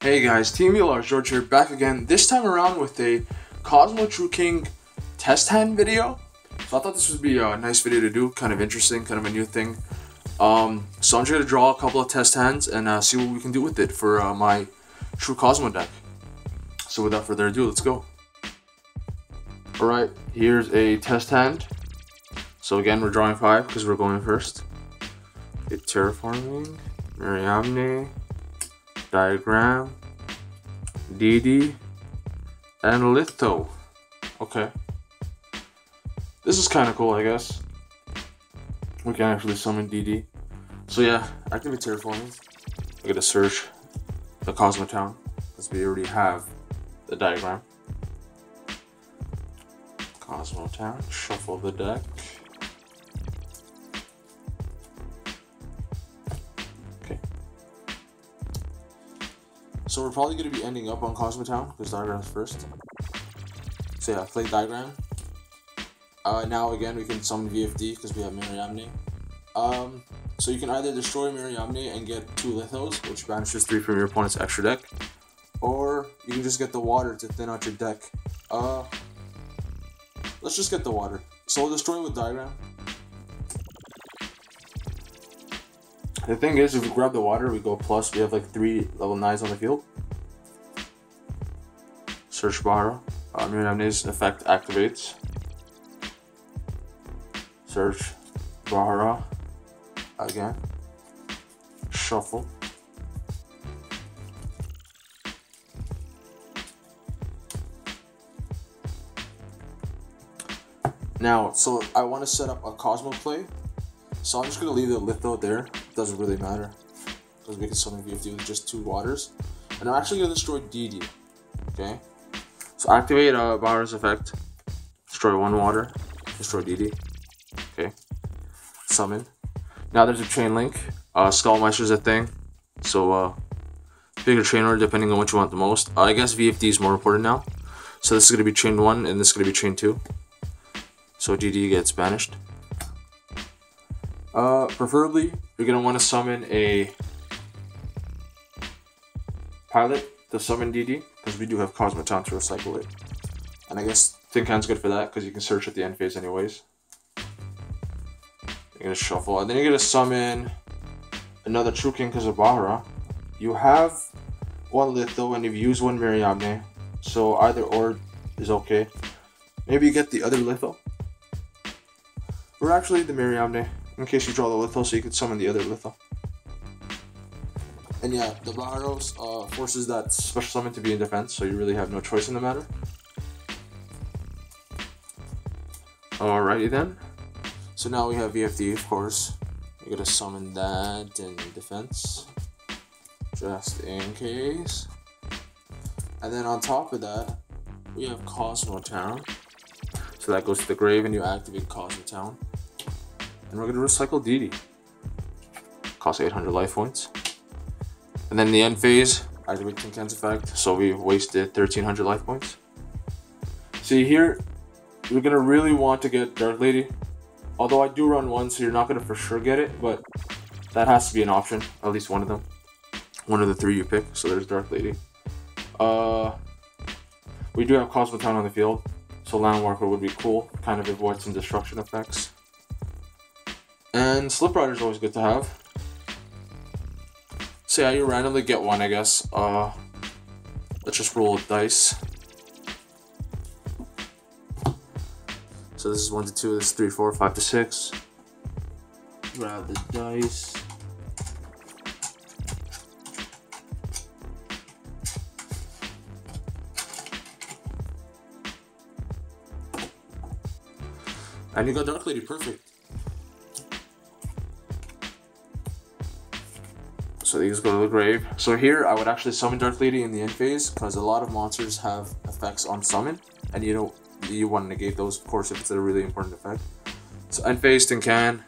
Hey guys, TeamVLR George here, back again, this time around with a Kozmo True King test hand video. So I thought this would be a nice video to do, kind of interesting, kind of a new thing. So I'm just going to draw a couple of test hands and see what we can do with it for my True Kozmo deck. So without further ado, let's go. Alright, here's a test hand. So again, we're drawing 5 because we're going first. Okay, Terraforming, Mariamne, Diagram, DD, and Litho. Okay. This is kind of cool, I guess. We can actually summon DD. So yeah, activate Terraforming. We're gonna search the Kozmo Town, because we already have the diagram. Kozmo Town, shuffle the deck. So we're probably going to be ending up on Kozmo Town, because diagram's first. So yeah, play diagram. Now again, we can summon VFD, because we have Mariamne. So you can either destroy Mariamne and get 2 Lithos, which banishes 3 from your opponent's extra deck. Or you can just get the water to thin out your deck. Let's just get the water. So we'll destroy with diagram. The thing is, if we grab the water, we go plus. We have like 3 level 9s on the field. Search Bahara. Mariamne's effect activates. Search Bahara. Again. Shuffle. Now, so I want to set up a Kozmo play. So I'm just going to leave the Litho there. It doesn't really matter, because we can summon VFD with just 2 waters. And I'm actually going to destroy DD. Okay? So activate Bahara's effect. Destroy 1 water. Destroy DD. Okay. Summon. Now there's a chain link. Skullmeister's a thing. So bigger chain order depending on what you want the most. I guess VFD is more important now. So this is going to be chain 1 and this is going to be chain 2. So DD gets banished. Preferably, you're going to want to summon a pilot to summon DD, because we do have Kozmo Town to recycle it. And I guess Tin Can's good for that, because you can search at the end phase anyways. You're going to shuffle, and then you're going to summon another True King because of Bahara. You have 1 Litho, and you've used 1 Mariamne, so either or is okay. Maybe you get the other Litho. Or actually the Mariamne, in case you draw the Litho, so you could summon the other Litho. And yeah, the Baharos forces that special summon to be in defense, so you really have no choice in the matter. Alrighty then. So now we have VFD, of course. You're gonna summon that in defense, just in case. And then on top of that, we have Kozmo Town. So that goes to the grave and you activate Kozmo Town. And we're going to recycle DD. Costs 800 life points. And then in the end phase, activate Tin Can's effect. So we wasted 1300 life points. See here, you're going to really want to get Dark Lady. Although I do run 1, so you're not going to for sure get it. But that has to be an option. At least one of them. One of the 3 you pick. So there's Dark Lady. We do have Kozmo Town on the field. So Landwalker would be cool. Kind of avoid some destruction effects. And Slip Rider is always good to have. So yeah, you randomly get 1, I guess. Let's just roll dice. So this is 1 to 2, this is 3, 4, 5 to 6. Grab the dice. And you got Dark Lady, perfect. So these go to the grave. So here, I would actually summon Dark Lady in the end phase, because a lot of monsters have effects on summon, and you want to negate those, of course, if it's a really important effect. So end phase, Tin Can,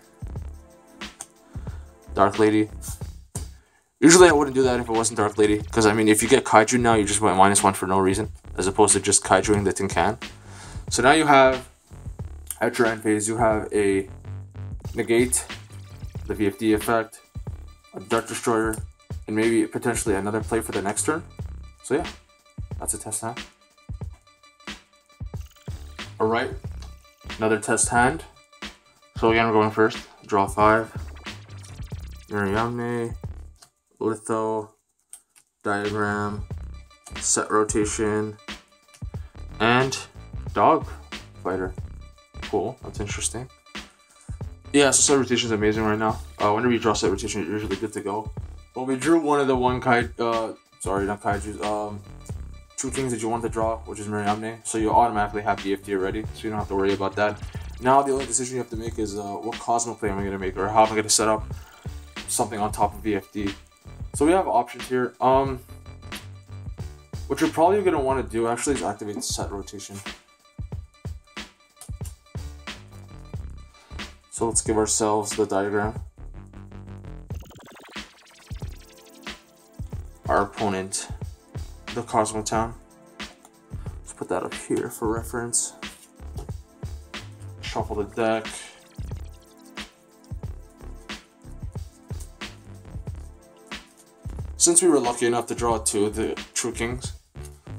Dark Lady. Usually I wouldn't do that if it wasn't Dark Lady, because I mean, if you get Kaiju now, you just went -1 for no reason, as opposed to just Kaijuing the Tin Can. So now you have, at your end phase, you have a negate, the VFD effect, a Dark Destroyer, and maybe potentially another play for the next turn. So yeah, that's a test hand. Alright, another test hand. So again, we're going first. Draw 5. Mariamne, Litho, Diagram, Set Rotation, and Dog Fighter. Cool, that's interesting. Yeah, so set rotation is amazing right now. Whenever you draw set rotation, you're usually good to go. But we drew one of the sorry, not kaijus, True Kings that you want to draw, which is Mariamne. So you automatically have VFD already, so you don't have to worry about that. Now the only decision you have to make is what Kozmo play am I going to make, or how am I going to set up something on top of VFD. So we have options here. What you're probably going to want to do actually is activate set rotation. So let's give ourselves the diagram. Our opponent, the Kozmo Town. Let's put that up here for reference. Shuffle the deck. Since we were lucky enough to draw 2 of the True Kings,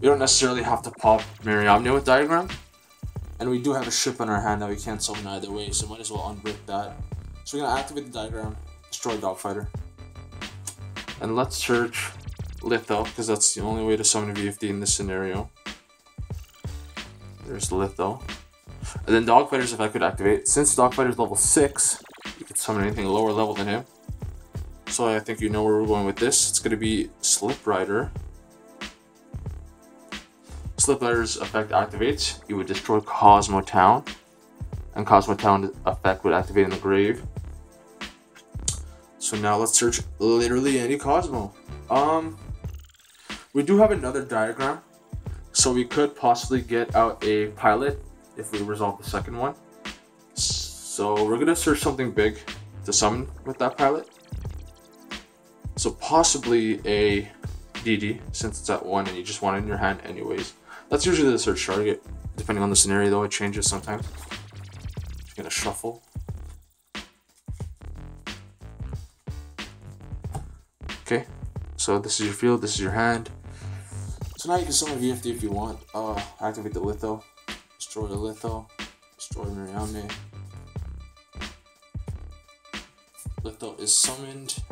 we don't necessarily have to pop Mariamne with diagram. And we do have a ship in our hand that we can't summon either way, so might as well unbrick that. So we're going to activate the diagram, destroy Dogfighter. And let's search Litho, because that's the only way to summon a VFD in this scenario. There's Litho. And then Dogfighter's effect could activate. Since Dogfighter's level 6, you could summon anything lower level than him. So I think you know where we're going with this. It's going to be Slip Rider. Slip Rider's effect activates. You would destroy Kozmo Town. And Kozmo Town effect would activate in the grave. So now let's search literally any Kozmo. We do have another diagram. So we could possibly get out a pilot if we resolve the second one. So we're going to search something big to summon with that pilot. So possibly a DD, since it's at 1 and you just want it in your hand anyways. That's usually the search target. Depending on the scenario though, it changes sometimes. Just gonna shuffle. Okay, so this is your field, this is your hand. So now you can summon VFD if you want. Activate the Litho, destroy the Litho, destroy Mariamne. Litho is summoned.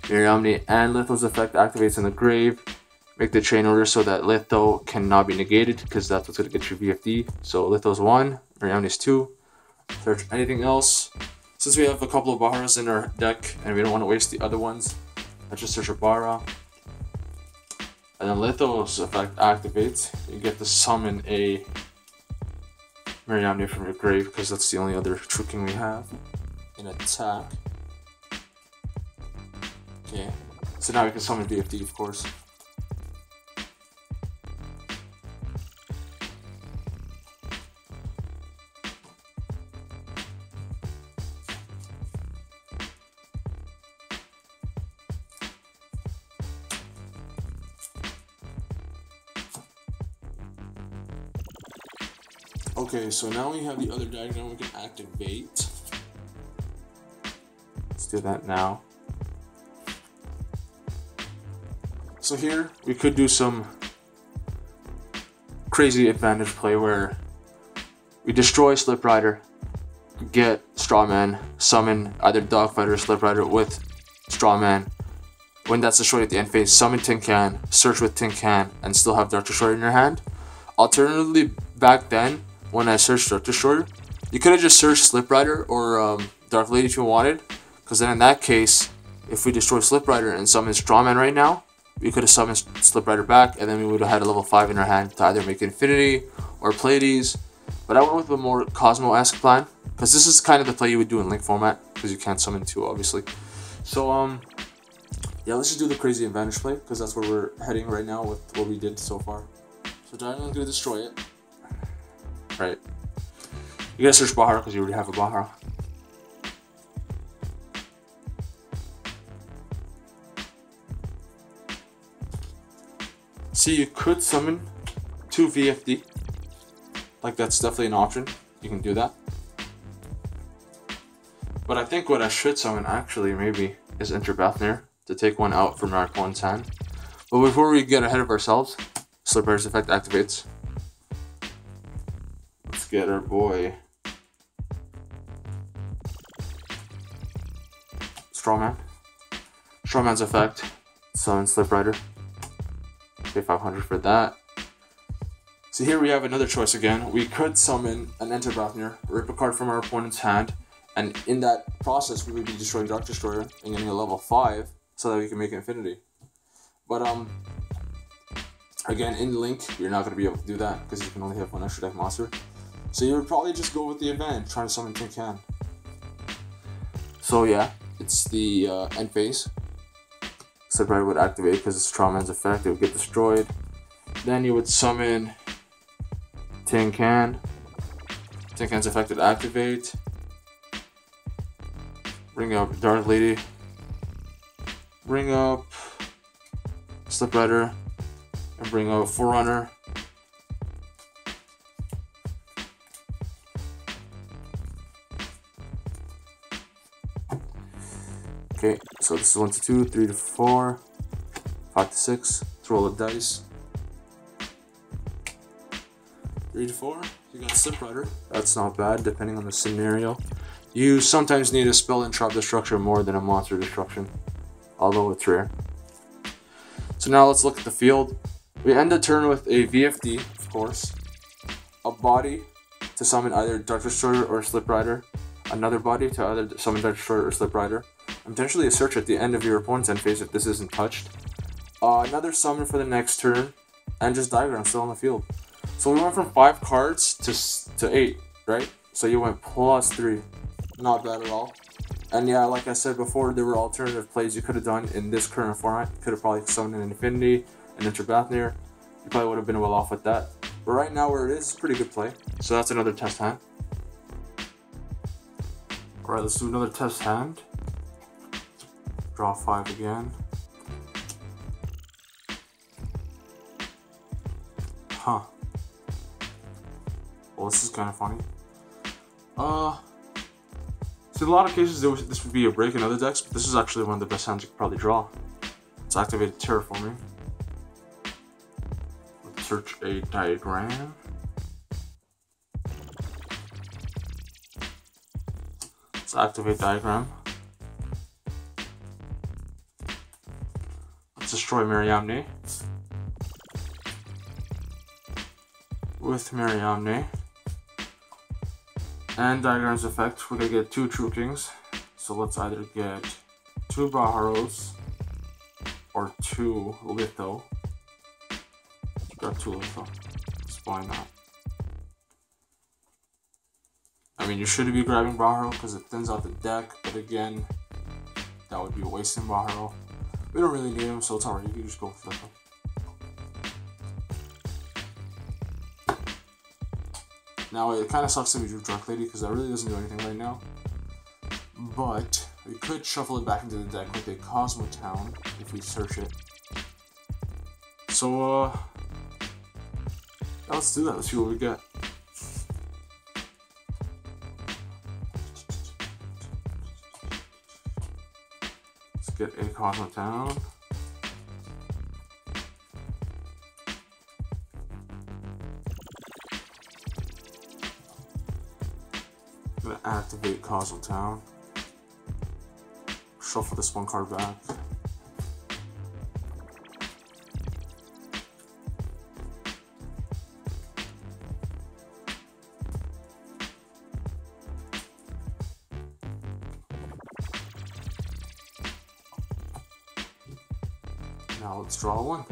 Mariamne and Litho's effect activates in the grave. Make the chain order so that Litho cannot be negated, because that's what's going to get you VFD. So Litho's 1, Mariamne's 2. Search anything else. Since we have a couple of Baharas in our deck and we don't want to waste the other ones, let's just search a Bahara. And then Litho's effect activates. You get to summon a Mariamne from your grave, because that's the only other True King we have in attack. Okay, so now we can summon VFD, of course. Okay, so now we have the other diagram we can activate. Let's do that now. So here, we could do some crazy advantage play where we destroy Slip Rider, get Strawman, summon either Dogfighter or Slip Rider with Strawman. When that's destroyed at the end phase, summon Tin Can, search with Tin Can, and still have Dark Destroyer in your hand. Alternatively, back then, when I searched Dark Destroyer, you could have just searched Slip Rider or Dark Lady if you wanted, because then in that case, if we destroy Slip Rider and summon Strawman right now, we could have summoned Slip Rider back, and then we would have had a level 5 in our hand to either make Infinity or Pleiades. But I went with a more Kozmo-esque plan, because this is kind of the play you would do in Link format, because you can't summon 2, obviously. So, yeah, let's just do the crazy advantage play, because that's where we're heading right now with what we did so far. So Diamond's going to destroy it. Right. You gotta search Bahara, because you already have a Bahara. See, you could summon 2 VFD. Like, that's definitely an option. You can do that. But I think what I should summon, actually, maybe, is Enter Bathnir to take one out from our opponent's hand. But before we get ahead of ourselves, Slip Rider's effect activates. Let's get our boy Strawman. Strawman's effect. Summon Slip Rider. Pay 500 for that. So here we have another choice again. We could summon an Enter Brathnir, rip a card from our opponent's hand, and in that process we would be destroying Dark Destroyer and getting a level 5 so that we can make Infinity. But again, in Link, you're not going to be able to do that because you can only have one extra deck monster. So you would probably just go with the event, trying to summon Tin Can. So yeah, it's the end phase. Slip Rider would activate because it's Strawman's effect, it would get destroyed. Then you would summon Tin Can. Tin Can's effect would activate. Bring up Dark Lady. Bring up Slip Rider. And bring up Forerunner. Okay, so this is 1 to 2, 3 to 4, 5 to 6. Let's roll a dice. 3 to 4, you got Slip Rider. That's not bad, depending on the scenario. You sometimes need a spell interrupt destruction more than a monster destruction, although it's rare. So now let's look at the field. We end the turn with a VFD, of course, a body to summon either Dark Destroyer or Slip Rider, another body to either summon Dark Destroyer or Slip Rider, and potentially a search at the end of your opponent's end phase if this isn't touched, another summon for the next turn, and just Diagram still on the field. So we went from 5 cards to 8, right? So you went +3. Not bad at all. And yeah, like I said before, there were alternative plays you could have done in this current format. You could have probably summoned an Infinity, an Enter Brathnir. You probably would have been well off with that. But right now where it is, it's a pretty good play. So that's another test hand. Alright, let's do another test hand. Draw 5 again. Huh. Well, this is kind of funny. So in a lot of cases, this would be a break in other decks, but this is actually one of the best hands you could probably draw. Let's activate Terraforming. Let's search a Diagram. Let's activate Diagram. Let's destroy Mariamne. With Mariamne. And Diagram's effect, we're gonna get 2 True Kings. So let's either get 2 Baharos or 2 Litho. Grab 2 Litho. Just why not? I mean, you should be grabbing Baharo because it thins out the deck, but again, that would be wasting Baharo. We don't really need him, so it's alright. You can just go with Litho. Now, it kind of sucks that we drew Dark Lady because that really doesn't do anything right now. But we could shuffle it back into the deck with a Kozmo Town if we search it. So, yeah, let's do that. Let's see what we get. Let's get a Kozmo Town. I'm gonna activate Kozmo Town. Shuffle this 1 card back. Now let's draw 1.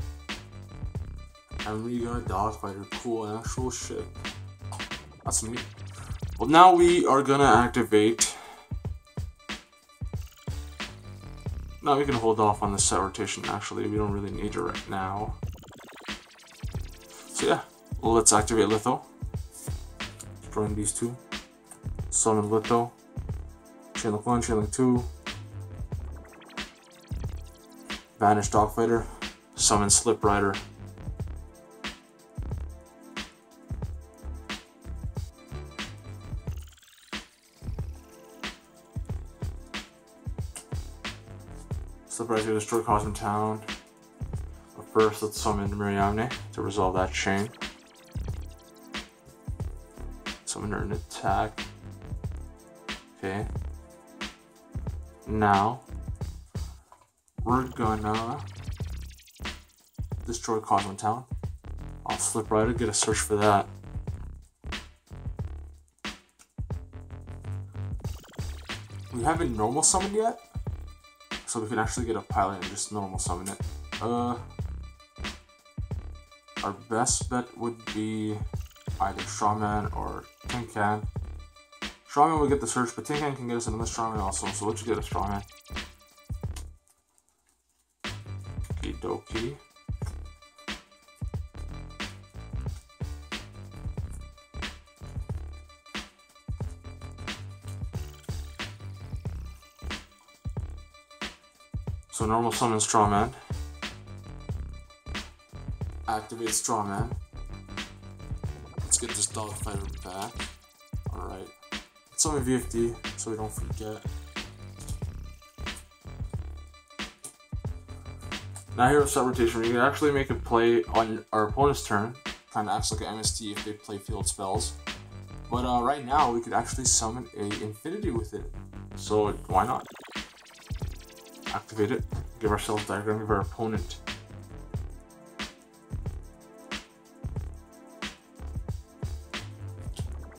And we got Dogfighter. Cool, an actual ship. That's neat. Well, now we are gonna activate. Now we can hold off on the set rotation, actually. We don't really need it right now. So yeah, well, let's activate Litho. Destroying these 2. Summon Litho. Chainlink 1, Chainlink 2. Banish Dogfighter. Summon Slip Rider. Slip Rider to destroy Kozmo Town. But First, let's summon Mariamne to resolve that chain. Summon her in attack. Okay. Now, we're gonna destroy Kozmo Town. I'll slip right and get a search for that. We haven't normal summoned yet, so we can actually get a pilot and just normal summon it. Our best bet would be either Strawman or Tin Can. Strawman will get the search, but Tin Can can get us another Strawman also, so let's just get a Strawman. Okie dokie. So normal summon Strawman. Activate Strawman. Let's get this dog fighter back. Alright. Let's summon VFD so we don't forget. Now here with set rotation, we can actually make a play on our opponent's turn. Kinda acts like an MST if they play field spells. But right now we could actually summon a Infinity with it. So why not? Activate it, give ourselves diagram of our opponent.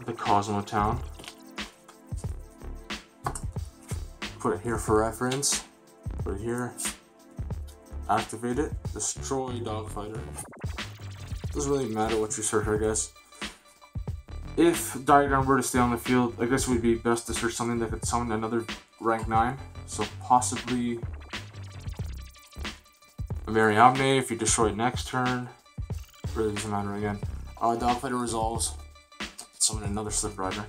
The Kozmo Town. Put it here for reference. Put it here. Activate it. Destroy Dogfighter. Doesn't really matter what you search, I guess. If Diagram were to stay on the field, I guess it would be best to search something that could summon another rank 9. So possibly a Mariamne if you destroy it next turn. Really doesn't matter again. Dogfighter resolves. Summon another Slip Rider.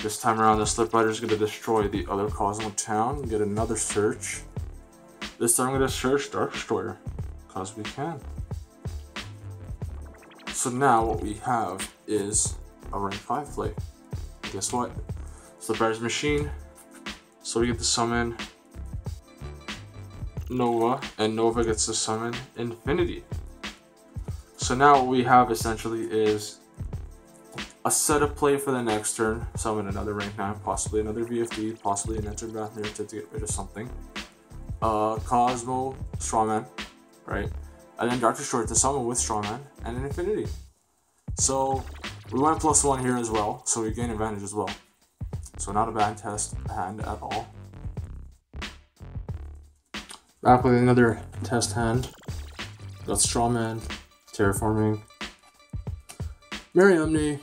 This time around, the Slip Rider is going to destroy the other Kozmo Town. Get another search. This time I'm going to search Dark Destroyer. Because we can. So now what we have is a rank 5 play. Guess what? Slip Rider's machine. So we get to summon Nova, and Nova gets to summon Infinity. So now what we have essentially is a setup play for the next turn. Summon another rank 9, possibly another VFD, possibly an Enter Bath Mirror to get rid of something. Kozmo, Strawman, right? And then Dark Destroyer to summon with Strawman and an Infinity. So we went +1 here as well, so we gain advantage as well. So not a bad test hand at all. Back with another test hand. Got Strawman, Terraforming, Mariamne,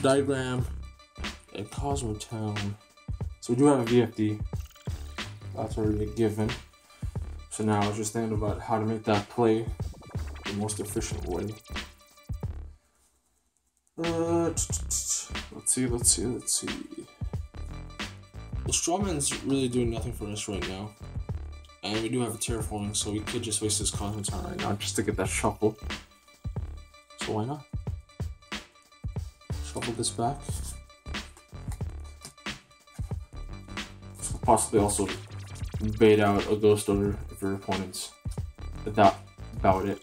Diagram, and Kozmo Town. So we do have a VFD. That's already a given. So now I was just thinking about how to make that play the most efficient way. Let's see. The Strawman's really doing nothing for us right now. And we do have a Terraforming, so we could just waste this Kozmo Town right now just to get that shuffle. So why not? Shuffle this back. So possibly also bait out a Ghost Order if your opponent's about it.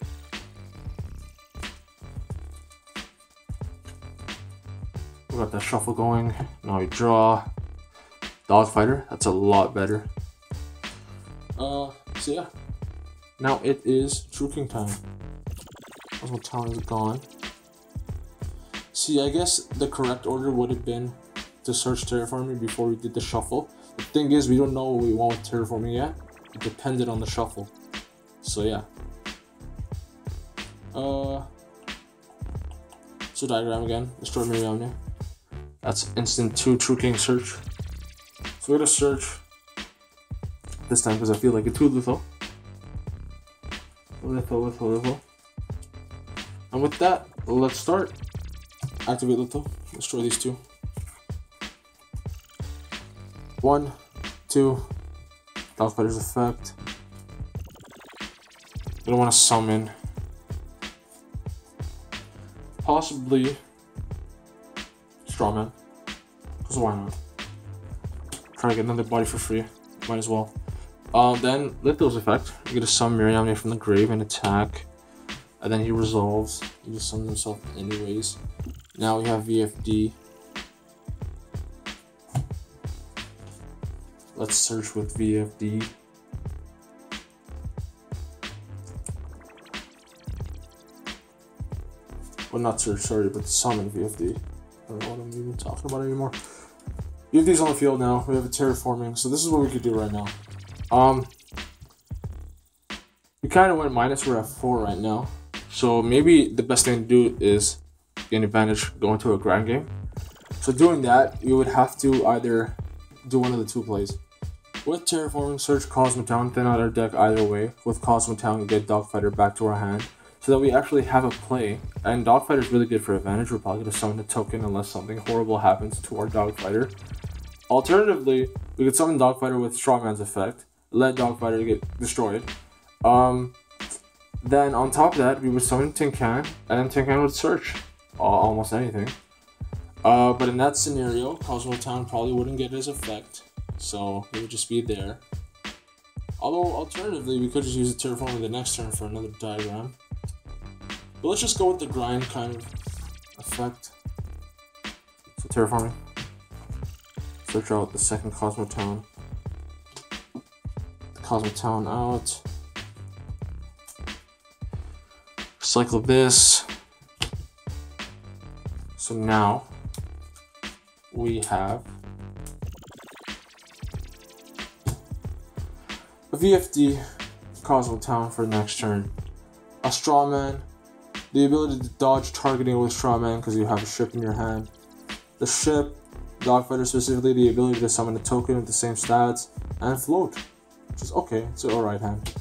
We got that shuffle going. Now we draw Dogfighter. That's a lot better. So yeah. Now it is True King time. Kozmo Town is gone. See, I guess the correct order would have been to search Terraforming before we did the shuffle. The thing is, we don't know what we want with Terraforming yet. It depended on the shuffle. So yeah. So Diagram again. Destroy Mariamne. That's instant 2 True King search. So we're gonna search this time because I feel like a 2 lethal. Lethal. And with that, let's start. Activate lethal. Destroy these 2. 1, 2. Dogfighter's effect. I don't want to summon. Possibly Strawman. Because why not? Try to get another body for free. Might as well. Then Litho's effect. You get to summon Miriam from the grave and attack. And then he resolves. He just summons himself anyways. Now we have VFD. Let's search with VFD. Well, not search, sorry, but summon VFD. I don't know what I'm even talking about anymore. VFD's on the field now. We have a terraforming, so this is what we could do right now. We kind of went minus. We're at 4 right now. So maybe the best thing to do is gain advantage going to a grind game. So doing that, you would have to either do one of the 2 plays. With Terraforming, search Kozmo Town, thin out our deck either way. With Kozmo Town, we get Dogfighter back to our hand, so that we actually have a play. And Dogfighter is really good for advantage. We're probably going to summon a token unless something horrible happens to our Dogfighter. Alternatively, we could summon Dogfighter with Strongman's effect, let Dogfighter get destroyed. Then on top of that, we would summon Tin Can, and then Tin Can would search almost anything. But in that scenario, Kozmo Town probably wouldn't get his effect, so it would just be there. Although alternatively, we could just use a Terraforming the next turn for another diagram. But let's just go with the grind kind of effect. So Terraforming. Search out the second Kozmo Town. The Kozmo Town out. Cycle this. So now we have a VFD Kozmo Town for next turn. A Strawman. The ability to dodge targeting with Strawman because you have a ship in your hand. The ship, Dogfighter specifically, the ability to summon a token with the same stats, and float. Which is okay, it's an alright hand.